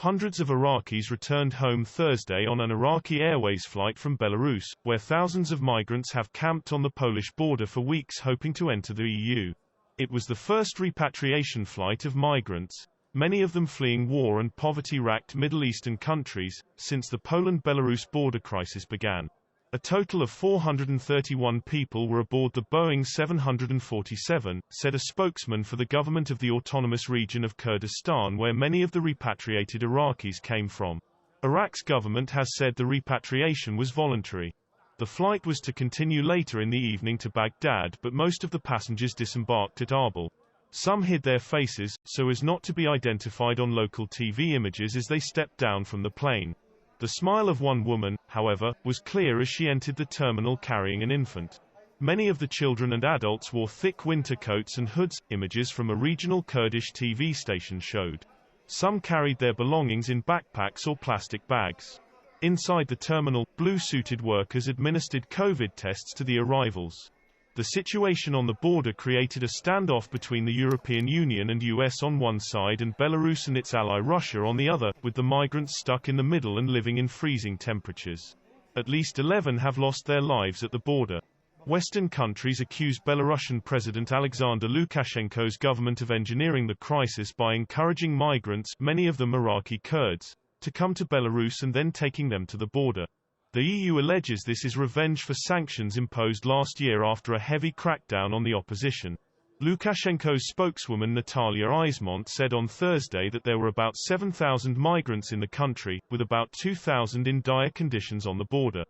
Hundreds of Iraqis returned home Thursday on an Iraqi Airways flight from Belarus, where thousands of migrants have camped on the Polish border for weeks hoping to enter the EU. It was the first repatriation flight of migrants, many of them fleeing war and poverty-racked Middle Eastern countries, since the Poland-Belarus border crisis began. A total of 431 people were aboard the Boeing 747, said a spokesman for the government of the autonomous region of Kurdistan where many of the repatriated Iraqis came from. Iraq's government has said the repatriation was voluntary. The flight was to continue later in the evening to Baghdad, but most of the passengers disembarked at Erbil. Some hid their faces, so as not to be identified on local TV images as they stepped down from the plane. The smile of one woman, however, was clear as she entered the terminal carrying an infant. Many of the children and adults wore thick winter coats and hoods, images from a regional Kurdish TV station showed. Some carried their belongings in backpacks or plastic bags. Inside the terminal, blue-suited workers administered COVID tests to the arrivals. The situation on the border created a standoff between the European Union and US on one side and Belarus and its ally Russia on the other, with the migrants stuck in the middle and living in freezing temperatures. At least 11 have lost their lives at the border. Western countries accuse Belarusian President Alexander Lukashenko's government of engineering the crisis by encouraging migrants, many of them Iraqi Kurds, to come to Belarus and then taking them to the border. The EU alleges this is revenge for sanctions imposed last year after a heavy crackdown on the opposition. Lukashenko's spokeswoman Natalia Eismont said on Thursday that there were about 7,000 migrants in the country, with about 2,000 in dire conditions on the border.